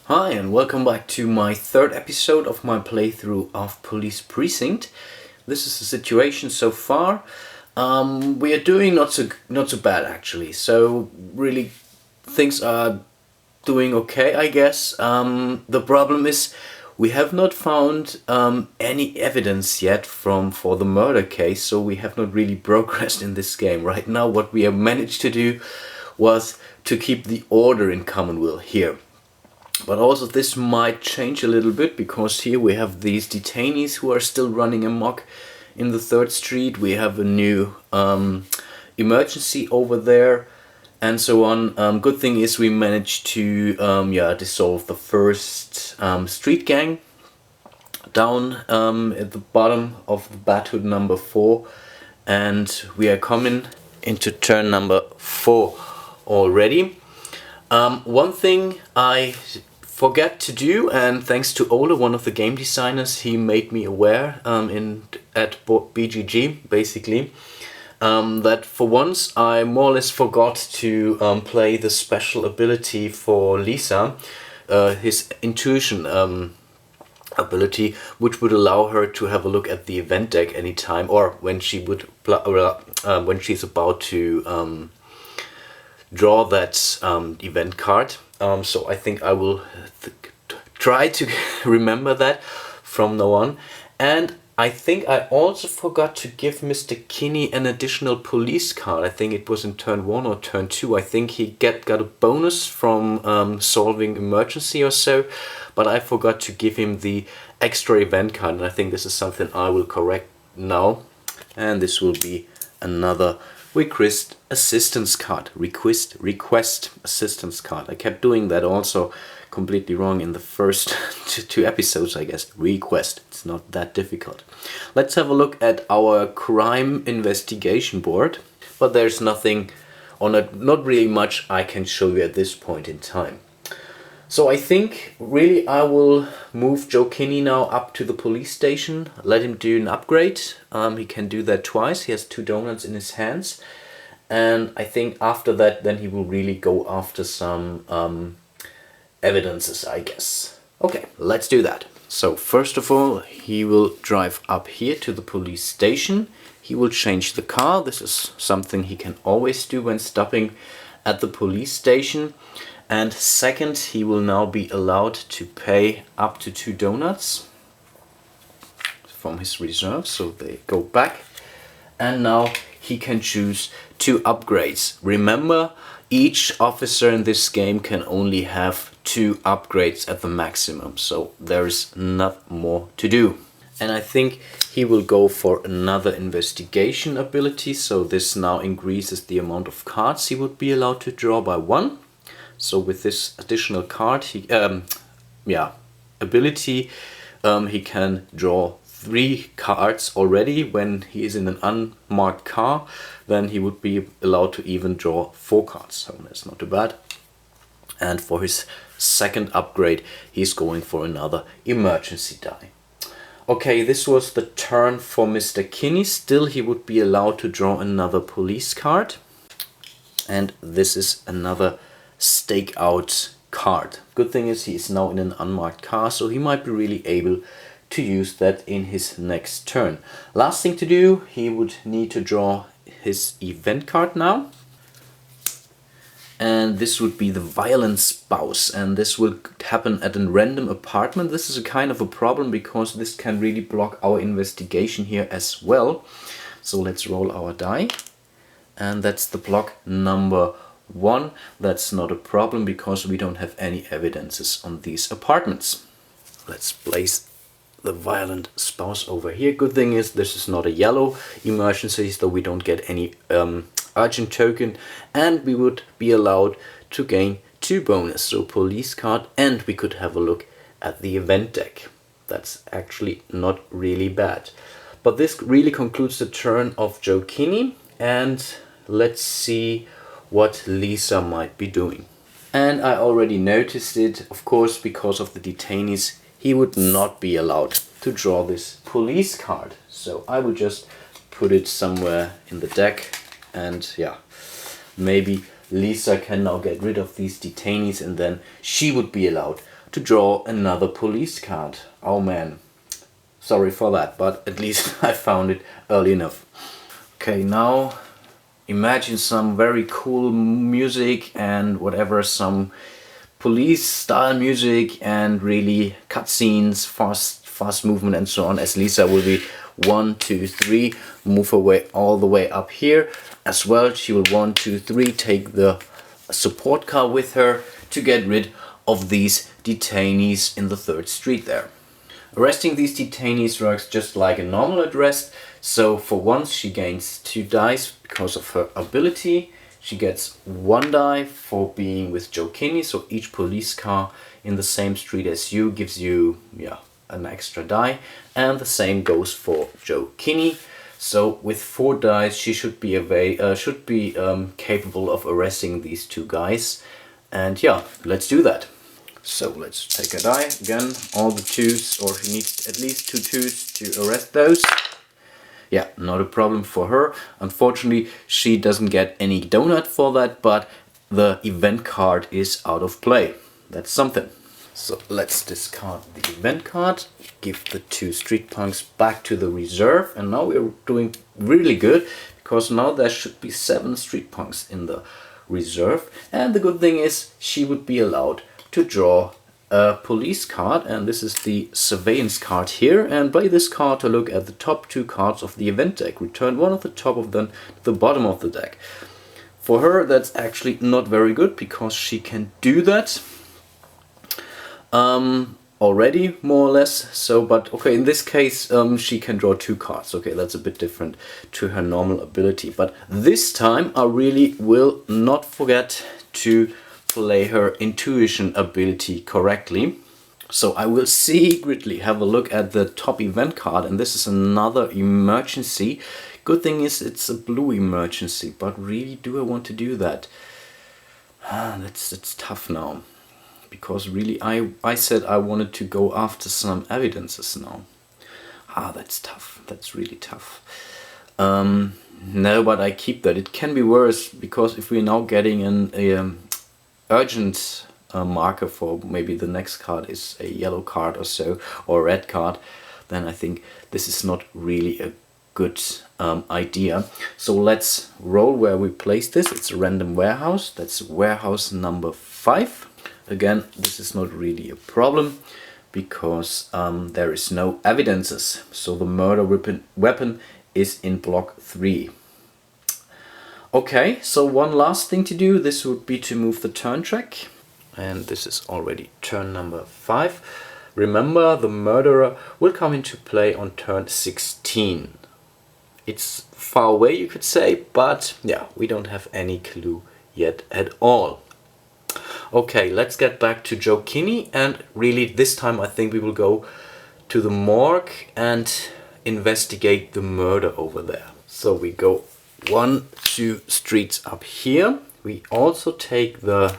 Hi and welcome back to my third episode of my playthrough of Police Precinct. This is the situation so far. We are doing not so bad actually. So really things are doing okay, I guess. The problem is we have not found any evidence yet for the murder case, so we have not really progressed in this game. Right now what we have managed to do was to keep the order in Commonweal here. But also this might change a little bit, because here we have these detainees who are still running amok in the 3rd Street. We have a new emergency over there and so on. Good thing is we managed to dissolve the first street gang down at the bottom of the Bathood number 4, and we are coming into turn number 4 already. One thing I forget to do, and thanks to Ole, one of the game designers, he made me aware at BGG basically, that for once I more or less forgot to play the special ability for Lisa, his intuition ability, which would allow her to have a look at the event deck anytime, or when she would when she's about to draw that event card. So I think I will try to remember that from now on. And I think I also forgot to give Mr. Kinney an additional police card. I think it was in turn 1 or turn 2. I think he got a bonus from solving emergency or so, but I forgot to give him the extra event card, and I think this is something I will correct now. And this will be another request assistance card. Request assistance card. I kept doing that also completely wrong in the first two episodes, I guess. Request. It's not that difficult. Let's have a look at our crime investigation board. But there's nothing on it, not really much I can show you at this point in time. So I think really I will move Joe Kinney now up to the police station, let him do an upgrade. He can do that twice. He has 2 donuts in his hands. And I think after that then he will really go after some evidences, I guess. Okay, let's do that. So first of all, he will drive up here to the police station. He will change the car. This is something he can always do when stopping at the police station. And second, he will now be allowed to pay up to 2 donuts from his reserve, so they go back. And now he can choose 2 upgrades. Remember, each officer in this game can only have 2 upgrades at the maximum, so there's not more to do. And I think he will go for another investigation ability, so this now increases the amount of cards he would be allowed to draw by 1. So with this additional card, ability, he can draw 3 cards already. When he is in an unmarked car, then he would be allowed to even draw 4 cards. So that's not too bad. And for his second upgrade, he's going for another emergency die. Okay, this was the turn for Mr. Kinney. Still, he would be allowed to draw another police card. And this is another stakeout card. Good thing is he is now in an unmarked car, so he might be really able to use that in his next turn. Last thing to do, he would need to draw his event card now. And this would be the violent spouse, and this will happen at a random apartment. This is a kind of a problem because this can really block our investigation here as well. So let's roll our die, and that's the block number 1. That's not a problem because we don't have any evidences on these apartments. Let's place the violent spouse over here. Good thing is this is not a yellow emergency, so we don't get any urgent token, and we would be allowed to gain 2 bonus, so police card, and we could have a look at the event deck. That's actually not really bad. But this really concludes the turn of Joe Kinney, and let's see what Lisa might be doing. And I already noticed it, of course, because of the detainees, he would not be allowed to draw this police card. So I will just put it somewhere in the deck, and yeah, maybe Lisa can now get rid of these detainees, and then she would be allowed to draw another police card. Oh man, sorry for that, but at least I found it early enough. Okay, now imagine some very cool music and whatever, some police style music and really cutscenes, fast movement and so on, as Lisa will be 1, 2, 3, move her way all the way up here. As well, she will 1, 2, 3 take the support car with her to get rid of these detainees in the 3rd street there. Arresting these detainees works just like a normal arrest. So for once she gains 2 dice because of her ability. She gets 1 die for being with Joe Kinney, so each police car in the same street as you gives you an extra die, and the same goes for Joe Kinney. So with 4 dice she should be capable of arresting these 2 guys, and yeah, let's do that. So let's take a die again, all the 2s, or she needs at least 2 2s to arrest those. Yeah, not a problem for her. Unfortunately, she doesn't get any donut for that, but the event card is out of play. That's something. So let's discard the event card, give the 2 street punks back to the reserve, and now we're doing really good, because now there should be 7 street punks in the reserve. And the good thing is she would be allowed to draw a police card, and this is the surveillance card here, and play this card to look at the top 2 cards of the event deck. Return one of the top of them to the bottom of the deck. For her that's actually not very good, because she can do that already more or less. So, but okay, in this case she can draw 2 cards. Okay, that's a bit different to her normal ability, but this time I really will not forget to play her intuition ability correctly. So I will secretly have a look at the top event card, and this is another emergency. Good thing is it's a blue emergency, but really, do I want to do that? That's tough now, because really I said I wanted to go after some evidences now. That's tough. That's really tough. No, but I keep that. It can be worse, because if we're now getting an urgent marker for maybe the next card is a yellow card or so, or a red card, then I think this is not really a good idea. So let's roll where we place this. It's a random warehouse. That's warehouse number 5. Again, this is not really a problem, because there is no evidences. So the murder weapon is in block 3. Okay, so one last thing to do, this would be to move the turn track, and this is already turn number 5. Remember, the murderer will come into play on turn 16. It's far away, you could say, but yeah, we don't have any clue yet at all. Okay, let's get back to Joe Kinney, and really this time I think we will go to the morgue and investigate the murder over there. So we go 1, 2 streets up here. We also take the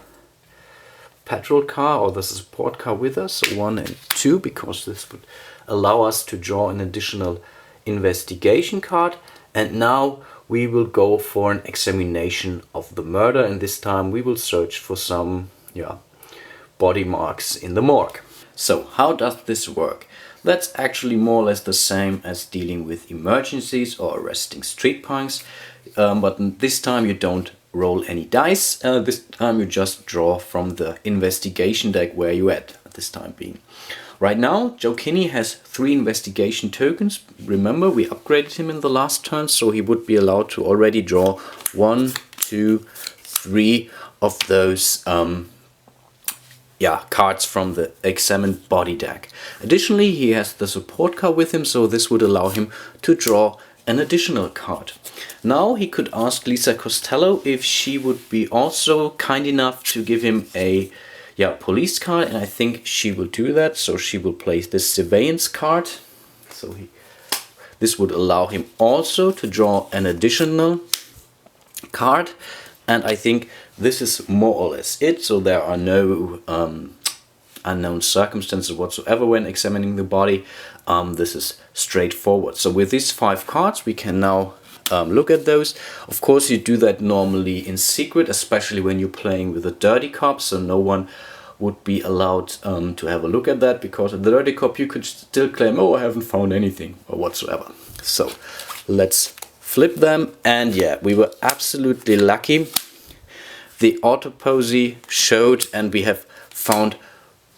patrol car or the support car with us, 1 and 2, because this would allow us to draw an additional investigation card. And now we will go for an examination of the murder, and this time we will search for some body marks in the morgue. So how does this work? That's actually more or less the same as dealing with emergencies or arresting street punks, but this time you don't roll any dice. This time you just draw from the investigation deck where you at this time being. Right now Joe Kinney has 3 investigation tokens. Remember, we upgraded him in the last turn, so he would be allowed to already draw 1, 2, 3 of those cards from the examined body deck. Additionally, he has the support card with him, so this would allow him to draw an additional card. Now he could ask Lisa Costello if she would be also kind enough to give him a police card, and I think she will do that. So she will place this surveillance card. So this would allow him also to draw an additional card, and I think this is more or less it. So there are no unknown circumstances whatsoever when examining the body. This is straightforward. So with these 5 cards we can now look at those. Of course you do that normally in secret, especially when you're playing with a dirty cop, so no one would be allowed to have a look at that, because at the dirty cop you could still claim, oh, I haven't found anything or whatsoever. So let's flip them, and yeah, we were absolutely lucky. The autopsy showed, and we have found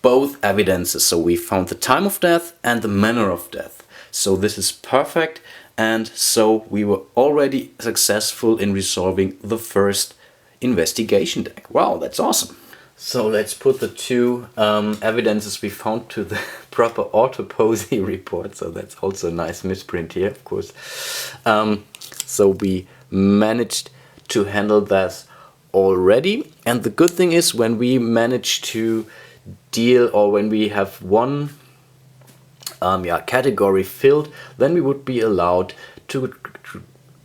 both evidences. So we found the time of death and the manner of death. So this is perfect, and so we were already successful in resolving the first investigation deck. Wow, that's awesome. So let's put the two evidences we found to the proper autopsy report. So that's also a nice misprint here, of course. So we managed to handle that already. And the good thing is, when we manage to deal, or when we have one category filled, then we would be allowed to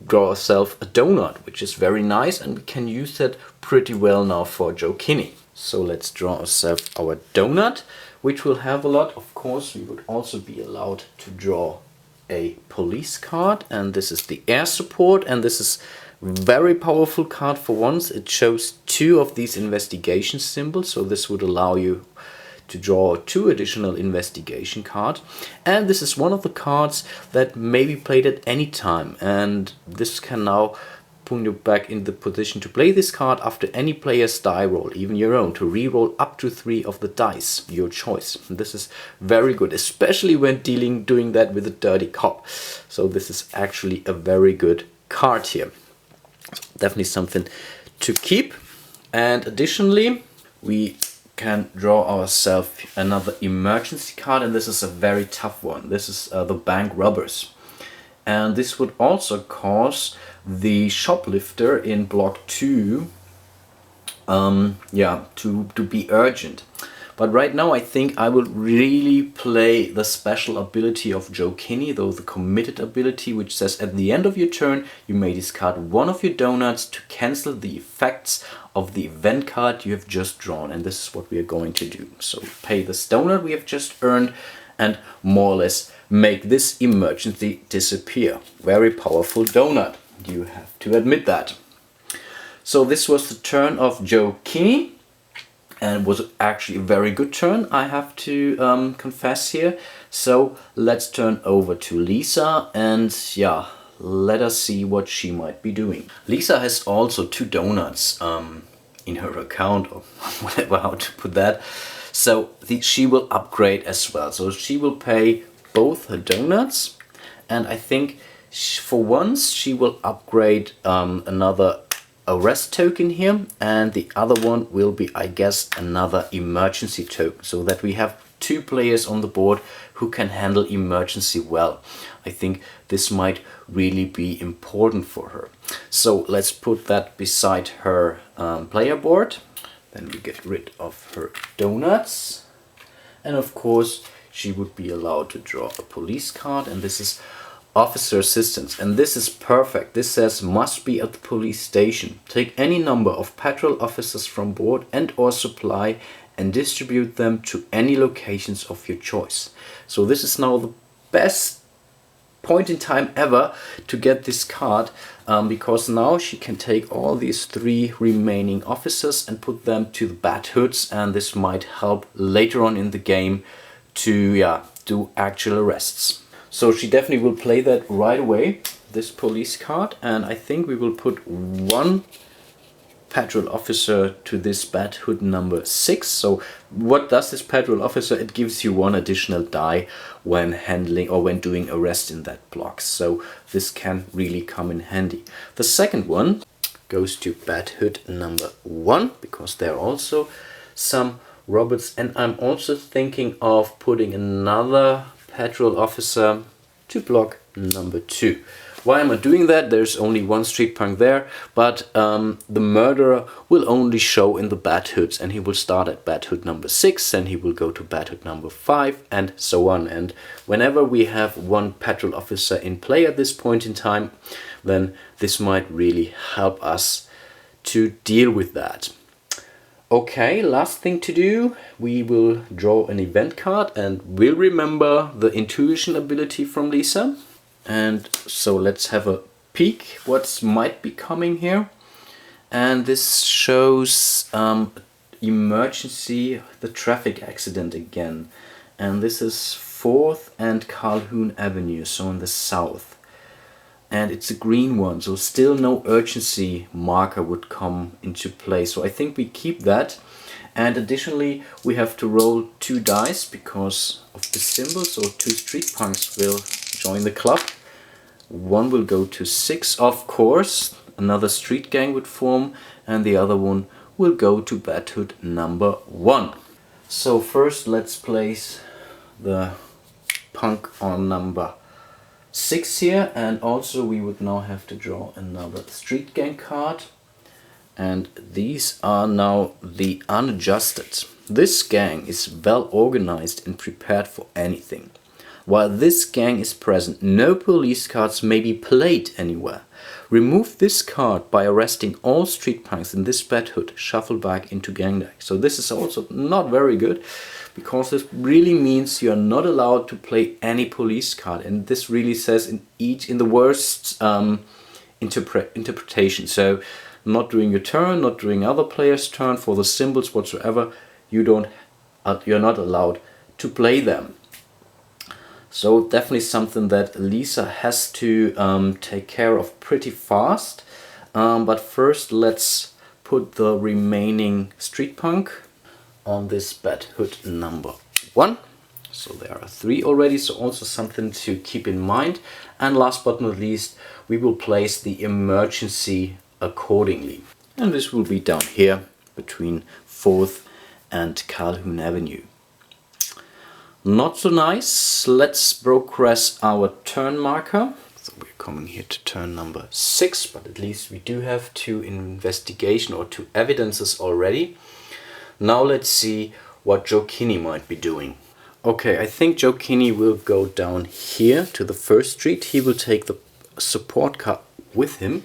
draw ourselves a donut, which is very nice, and we can use that pretty well now for Joe Kinney. So let's draw ourselves our donut, which will have a lot. Of course, we would also be allowed to draw a police card, and this is the air support, and this is very powerful card for once. It shows two of these investigation symbols, so this would allow you to draw two additional investigation cards. And this is one of the cards that may be played at any time, and this can now put you back in the position to play this card after any player's die roll, even your own, to re-roll up to 3 of the dice, your choice. And this is very good, especially when doing that with a dirty cop. So this is actually a very good card here. Definitely something to keep. And additionally, we can draw ourselves another emergency card, and this is a very tough one. This is the bank robbers, and this would also cause the shoplifter in block 2 to be urgent. But right now I think I will really play the special ability of Joe Kinney, though the committed ability, which says at the end of your turn you may discard one of your donuts to cancel the effects of the event card you have just drawn. And this is what we are going to do. So pay this donut we have just earned and more or less make this emergency disappear. Very powerful donut, you have to admit that. So this was the turn of Joe Kinney, and it was actually a very good turn, I have to confess here. So let's turn over to Lisa, and yeah, let us see what she might be doing. Lisa has also 2 donuts in her account, or whatever, how to put that. So she will upgrade as well. So she will pay both her donuts, and I think for once she will upgrade another arrest token here, and the other one will be, I guess, another emergency token, so that we have 2 players on the board who can handle emergency well. I think this might really be important for her. So let's put that beside her player board. Then we get rid of her donuts, and of course she would be allowed to draw a police card, and this is officer assistance, and this is perfect. This says must be at the police station. Take any number of patrol officers from board and or supply and distribute them to any locations of your choice. So this is now the best point in time ever to get this card, because now she can take all these 3 remaining officers and put them to the bat hoods, and this might help later on in the game to do actual arrests. So she definitely will play that right away, this police card, and I think we will put 1 patrol officer to this bat hood number 6. So what does this patrol officer? It gives you 1 additional die when handling or when doing arrest in that block. So this can really come in handy. The second one goes to bat hood number 1, because there are also some robots, and I'm also thinking of putting another patrol officer to block number 2. Why am I doing that? There's only 1 street punk there, but the murderer will only show in the bat hoods, and he will start at bat hood number 6, and he will go to bat hood number 5, and so on. And whenever we have 1 patrol officer in play at this point in time, then this might really help us to deal with that. Okay, last thing to do, we will draw an event card, and we'll remember the intuition ability from Lisa. And so let's have a peek what might be coming here. And this shows emergency, the traffic accident again. And this is 4th and Calhoun Avenue, so in the south. And it's a green one, so still no urgency marker would come into play. So I think we keep that. And additionally, we have to roll 2 dice because of the symbol, so 2 street punks will join the club. One will go to 6, of course, another street gang would form, and the other one will go to bat hood number 1. So first let's place the punk on number 6 here, and also we would now have to draw another street gang card. And these are now the unadjusted. This gang is well organized and prepared for anything. While this gang is present, no police cards may be played anywhere. Remove this card by arresting all street punks in this bat hood, shuffle back into gang deck. So this is also not very good, because this really means you're not allowed to play any police card, and this really says in the worst interpretation. So not during your turn, not during other players' turn, for the symbols whatsoever, you're not allowed to play them. So definitely something that Lisa has to take care of pretty fast. But first let's put the remaining street punk on this bat hood number 1. So there are 3 already, so also something to keep in mind. And last but not least, we will place the emergency accordingly. And this will be down here between 4th and Calhoun Avenue. Not so nice. Let's progress our turn marker. So we're coming here to turn number 6, but at least we do have 2 investigation or 2 evidences already. Now let's see what Joe Kinney might be doing. Okay, I think Joe Kinney will go down here to the 1st street. He will take the support car with him.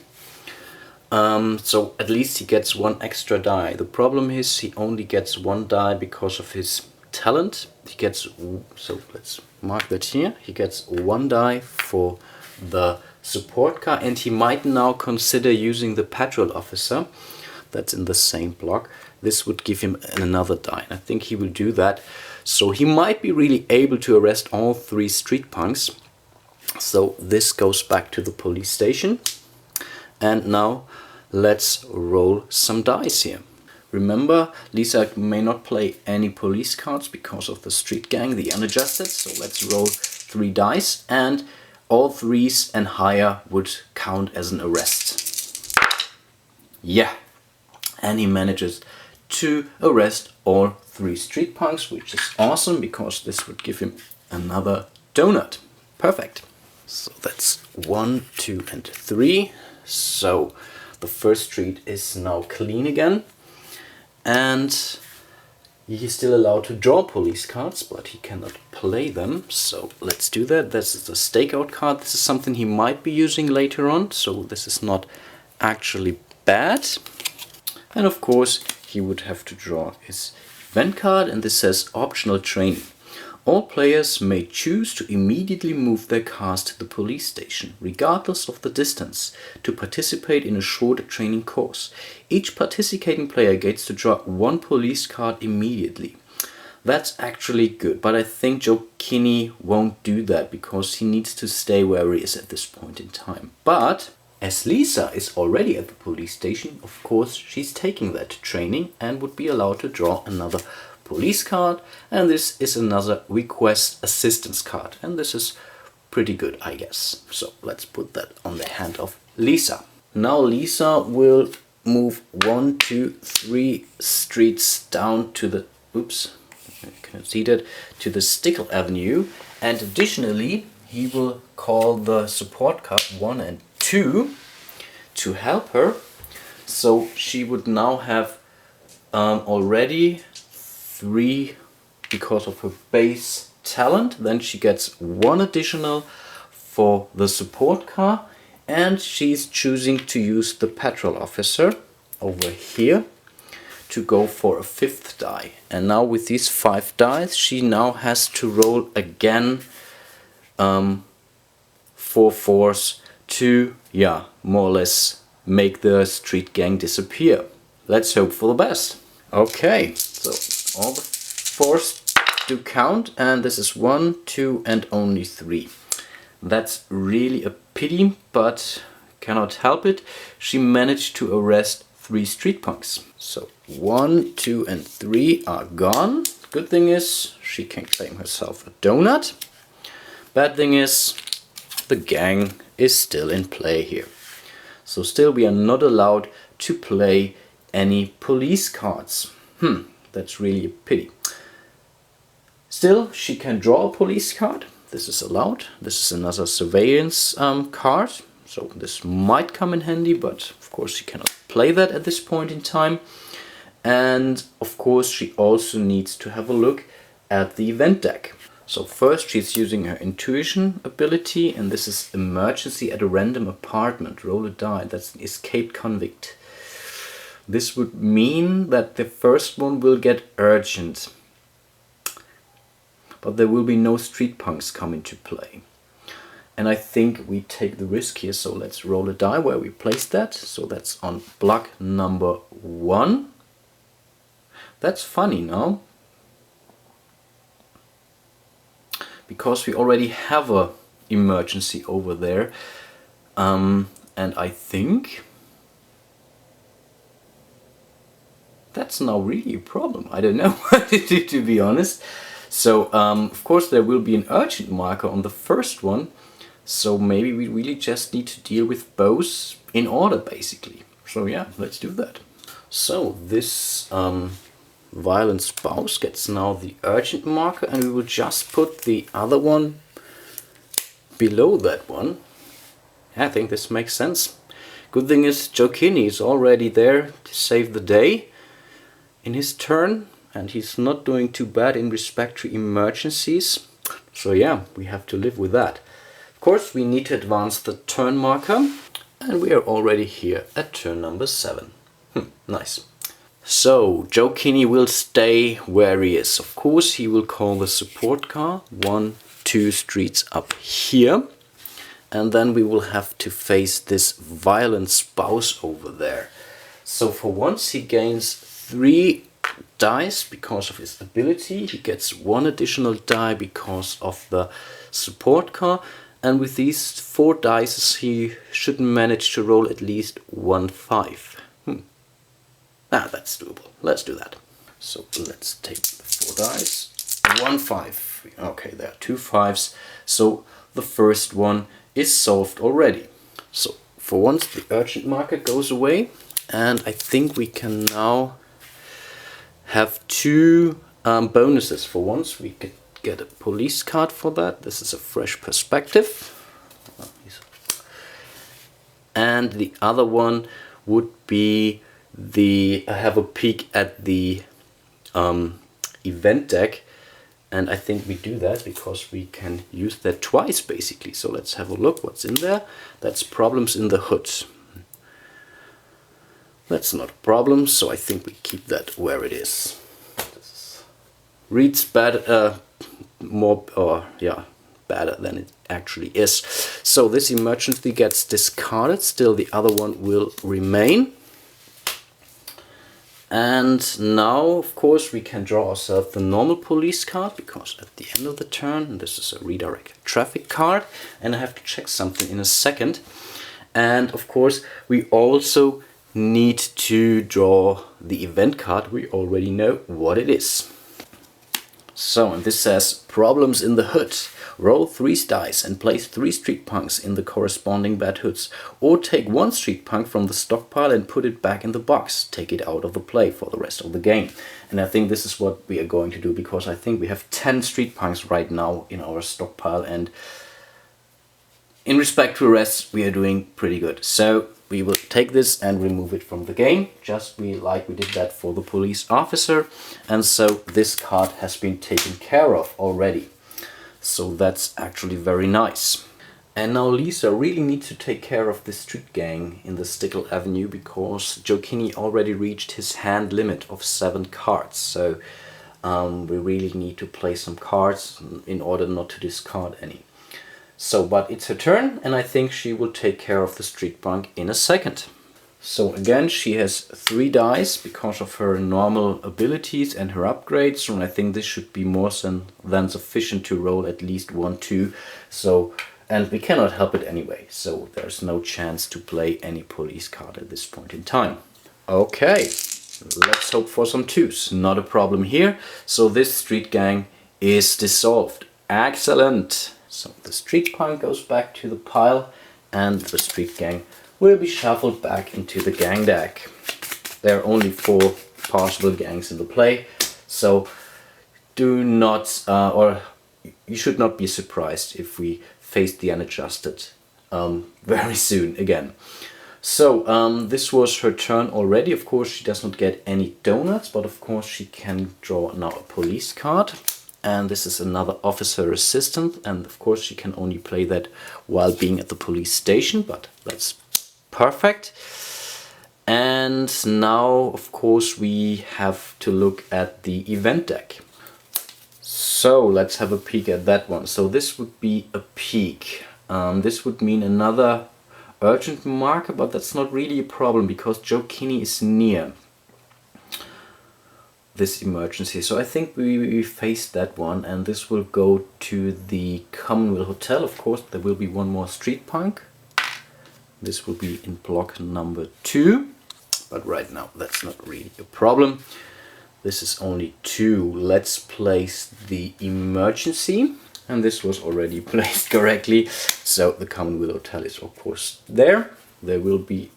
So at least he gets 1 extra die. The problem is he only gets 1 die because of his talent. He gets, so let's mark that here, he gets 1 die for the support car, and he might now consider using the patrol officer that's in the same block. This would give him another die, and I think he will do that. So he might be really able to arrest all 3 street punks. So this goes back to the police station. And now let's roll some dice here. Remember, Lisa may not play any police cards because of the street gang, the unadjusted. So let's roll 3 dice, and all 3s and higher would count as an arrest. Yeah, and he manages to arrest all 3 street punks, which is awesome because this would give him another donut. Perfect. So that's 1, 2, and 3. So the 1st street is now clean again. And he's still allowed to draw police cards, but he cannot play them. So let's do that. This is the stakeout card. This is something he might be using later on. So this is not actually bad. And of course, he would have to draw his event card. And this says optional training. All players may choose to immediately move their cars to the police station, regardless of the distance, to participate in a shorter training course. Each participating player gets to draw 1 police card immediately. That's actually good, but I think Joe Kinney won't do that because he needs to stay where he is at this point in time. But as Lisa is already at the police station, of course she's taking that training and would be allowed to draw another police card, and this is another request assistance card, and this is pretty good, I guess. So let's put that on the hand of Lisa. Now Lisa will move 1, 2, 3 streets down to the to the Stickle Avenue, and additionally he will call the support car 1 and 2 to help her. So she would now have already 3 because of her base talent. Then she gets 1 additional for the support car, and she's choosing to use the patrol officer over here to go for a 5th die. And now with these 5 dice she now has to roll again 4 4s to more or less make the street gang disappear. Let's hope for the best. Okay, so all the fours do count, and this is 1, 2, and only 3. That's really a pity, but cannot help it. She managed to arrest 3 street punks. So 1, 2, and 3 are gone. Good thing is she can claim herself a donut. Bad thing is the gang is still in play here. So still we are not allowed to play any police cards. That's really a pity. Still, she can draw a police card. This is allowed. This is another surveillance card. So this might come in handy, but of course she cannot play that at this point in time. And of course she also needs to have a look at the event deck. So first she's using her intuition ability, and this is emergency at a random apartment. Roll a die. That's an escaped convict. This would mean that the first one will get urgent. But there will be no street punks come into play. And I think we take the risk here, so let's roll a die where we place that. So that's on block number 1. That's funny now, because we already have a emergency over there, and I think that's now really a problem. I don't know what to do, to be honest. So of course there will be an urgent marker on the first one, so maybe we really just need to deal with both in order, basically. So yeah, let's do that. So this violent spouse gets now the urgent marker, and we will just put the other one below that one. I think this makes sense. Good thing is Joe Kinney is already there to save the day in his turn, and he's not doing too bad in respect to emergencies. So yeah, we have to live with that. Of course, we need to advance the turn marker, and we are already here at turn number 7. Nice. So Joe Kinney will stay where he is. Of course, he will call the support car 1, 2 streets up here, and then we will have to face this violent spouse over there. So for once he gains 3 dice because of his ability. He gets 1 additional die because of the support car, and with these 4 dice he should manage to roll at least 1 5. That's doable. Let's do that. So let's take the 4 dice. 1 5. Okay, there are 2 5s. So the first one is solved already. So for once the urgent marker goes away, and I think we can now have 2 bonuses. For once we could get a police card for that. This is a fresh perspective. And the other one would be have a peek at the event deck, and I think we do that because we can use that twice basically. So let's have a look what's in there. That's problems in the hood. That's not a problem, so I think we keep that where it is. This reads better than it actually is. So this emergency gets discarded, still the other one will remain. And now, of course, we can draw ourselves the normal police card, because at the end of the turn, this is a redirect traffic card, and I have to check something in a second. And of course, we also need to draw the event card. We already know what it is. So, and this says problems in the hood. Roll 3 dice and place 3 street punks in the corresponding bad hoods, or take 1 street punk from the stockpile and put it back in the box. Take it out of the play for the rest of the game. And I think this is what we are going to do, because I think we have 10 street punks right now in our stockpile, and in respect to the rest we are doing pretty good. So we will take this and remove it from the game, just like we did that for the police officer. And so this card has been taken care of already. So that's actually very nice. And now Lisa really needs to take care of the street gang in the Stickle Avenue, because Joe Kinney already reached his hand limit of 7 cards. So we really need to play some cards in order not to discard any. So, but it's her turn, and I think she will take care of the street punk in a second. So again, she has 3 dice because of her normal abilities and her upgrades, and I think this should be more than sufficient to roll at least 1, 2. So, and we cannot help it anyway, so there's no chance to play any police card at this point in time. Okay, let's hope for some 2s. Not a problem here. So this street gang is dissolved. Excellent. So the street punk goes back to the pile, and the street gang will be shuffled back into the gang deck. There are only 4 possible gangs in the play, so do not, or you should not be surprised if we face the unadjusted very soon again. So this was her turn already. Of course, she does not get any donuts, but of course she can draw now a police card. And this is another officer assistant, and of course she can only play that while being at the police station, but that's perfect. And now of course we have to look at the event deck. So let's have a peek at that one. So this would be a peak. This would mean another urgent marker, but that's not really a problem because Joe Kinney is near this emergency. So I think we face that one, and this will go to the Commonwealth Hotel. Of course, there will be one more street punk. This will be in block number 2, but right now that's not really a problem. This is only 2. Let's place the emergency, and this was already placed correctly. So the Commonwealth Hotel is of course there. There will be,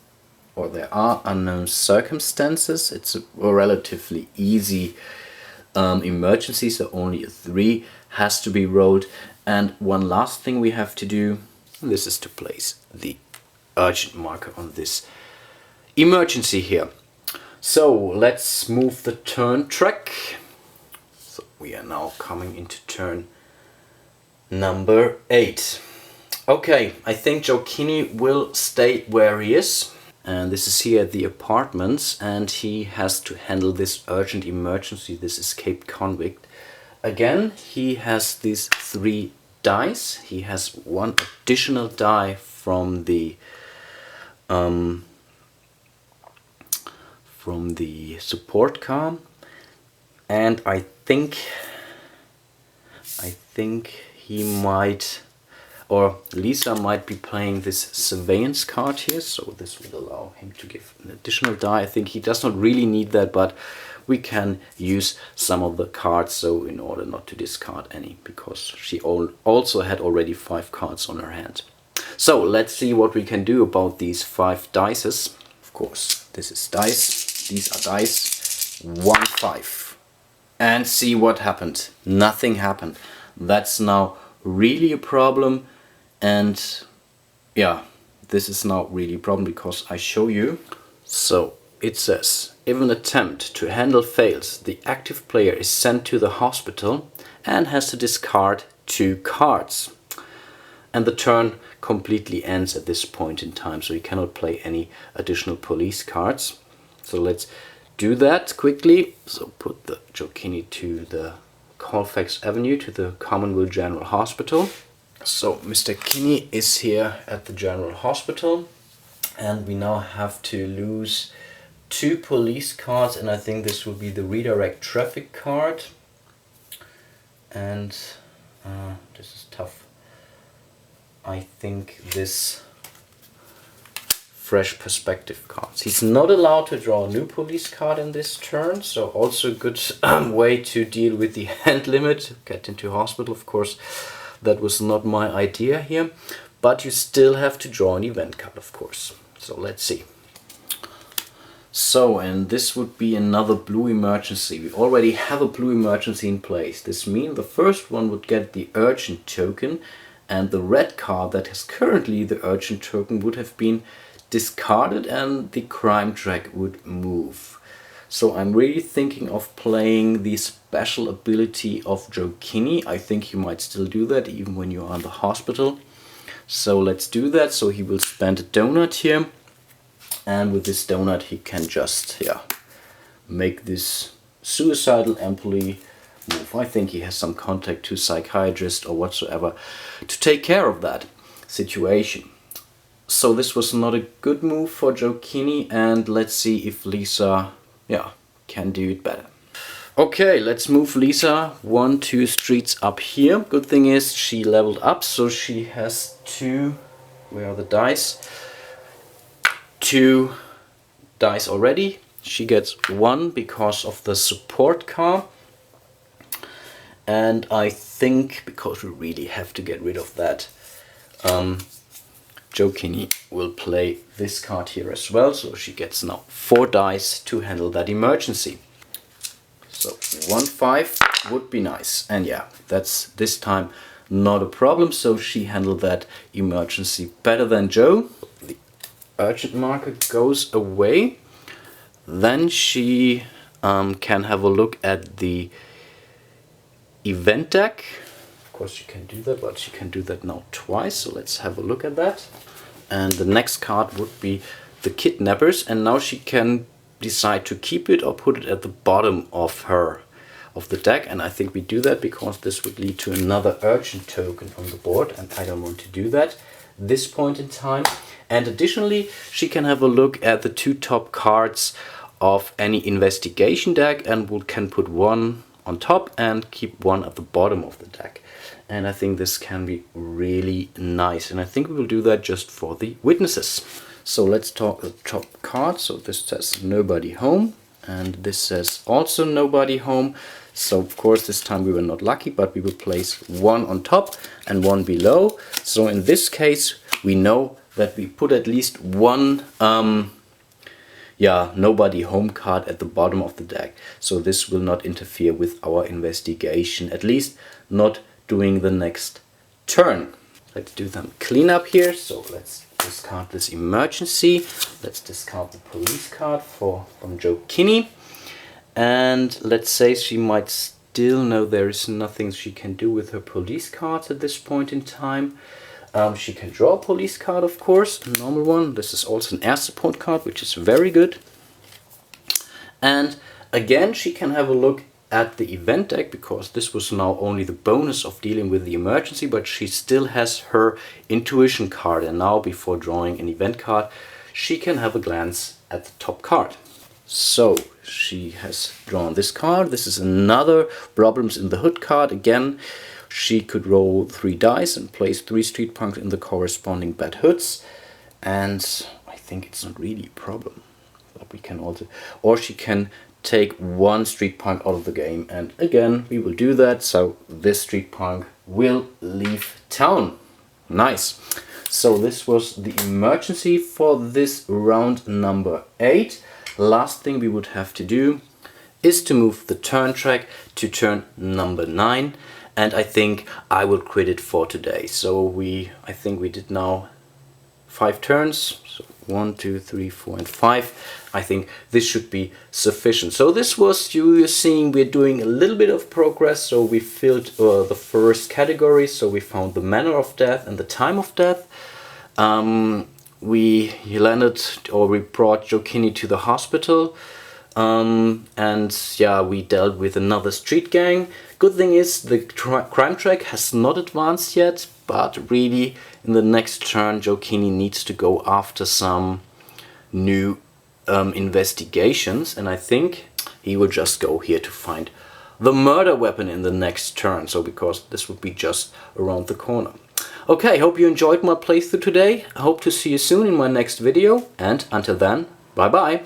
or there are, unknown circumstances. It's a relatively easy emergency, so only a 3 has to be rolled. And one last thing we have to do, and this is to place the urgent marker on this emergency here. So let's move the turn track. So we are now coming into turn number 8. Okay, I think Joe Kinney will stay where he is. And this is here at the apartments, and he has to handle this urgent emergency, this escaped convict. Again, he has these 3 dice. He has 1 additional die from the support car, and I think he might, or Lisa might be playing this surveillance card here, so this will allow him to give an additional die. I think he does not really need that, but we can use some of the cards, so in order not to discard any, because she also had already 5 cards on her hand. So let's see what we can do about these 5 dices. Of course, this is dice, these are dice, 1, 5. And see what happened. Nothing happened. That's now really a problem. And yeah, this is now really a problem because I show you. So it says, if an attempt to handle fails, the active player is sent to the hospital and has to discard 2 cards. And the turn completely ends at this point in time, so you cannot play any additional police cards. So let's do that quickly. So put the Joe Kinney to the Colfax Avenue, to the Commonwealth General Hospital. So Mr. Kinney is here at the General Hospital, and we now have to lose 2 police cards, and I think this will be the redirect traffic card. And this is tough. I think this fresh perspective cards. He's not allowed to draw a new police card in this turn, so also a good way to deal with the hand limit, get into hospital. Of course, that was not my idea here, but you still have to draw an event card, of course. So let's see. So, and this would be another blue emergency. We already have a blue emergency in place. This means the first one would get the urgent token, and the red card that has currently the urgent token would have been discarded, and the crime track would move. So I'm really thinking of playing the special ability of Joe Kinney. I think you might still do that even when you are in the hospital. So let's do that. So he will spend a donut here, and with this donut he can just make this suicidal employee move. I think he has some contact to psychiatrist or whatsoever to take care of that situation. So this was not a good move for Jokini, and let's see if Lisa, yeah, can do it better. Okay, let's move Lisa 1-2 streets up here. Good thing is she leveled up, so she has two, where are the dice? 2 dice already. She gets 1 because of the support car. And I think, because we really have to get rid of that, Jokini will play this card here as well, so she gets now 4 dice to handle that emergency. So 1-5 would be nice, and yeah, that's this time not a problem, so she handled that emergency better than Joe. The urgent marker goes away. Then she can have a look at the event deck. Of course she can do that, but she can do that now twice, so let's have a look at that. And the next card would be the kidnappers, and now she can decide to keep it or put it at the bottom of the deck, and I think we do that because this would lead to another urgent token on the board, and I don't want to do that this point in time. And additionally, she can have a look at the 2 top cards of any investigation deck, and can put 1 on top and keep 1 at the bottom of the deck. And I think this can be really nice, and I think we will do that just for the witnesses. So let's talk the top card. So this says nobody home, and this says also nobody home. So of course this time we were not lucky, but we will place 1 on top and 1 below. So in this case we know that we put at least 1 nobody home card at the bottom of the deck. So this will not interfere with our investigation, at least not during the next turn. Let's do some cleanup here. So let's discard this emergency. Let's discard the police card from Jokini. And let's say she might still know there is nothing she can do with her police cards at this point in time. She can draw a police card, of course, a normal one. This is also an air support card, which is very good. And again, she can have a look at the event deck, because this was now only the bonus of dealing with the emergency, but she still has her intuition card, and now before drawing an event card she can have a glance at the top card. So she has drawn this card. This is another problems in the hood card. Again, she could roll 3 dice and place 3 street punks in the corresponding bad hoods, and I think it's not really a problem. But we can also, or she can take 1 street punk out of the game, and again we will do that, so this street punk will leave town. Nice. So this was the emergency for this round number 8. Last thing we would have to do is to move the turn track to turn number 9, and I think I will quit it for today. So I think we did now 5 turns, so 1, 2, 3, 4 and 5. I think this should be sufficient. So this was, you're seeing we're doing a little bit of progress. So we filled the first category, so we found the manner of death and the time of death. We brought Jokini to the hospital, and yeah, we dealt with another street gang. Good thing is the crime track has not advanced yet, but really in the next turn Jokini needs to go after some new investigations, and I think he will just go here to find the murder weapon in the next turn, so because this would be just around the corner. Okay, hope you enjoyed my playthrough today. I hope to see you soon in my next video, and until then, bye bye.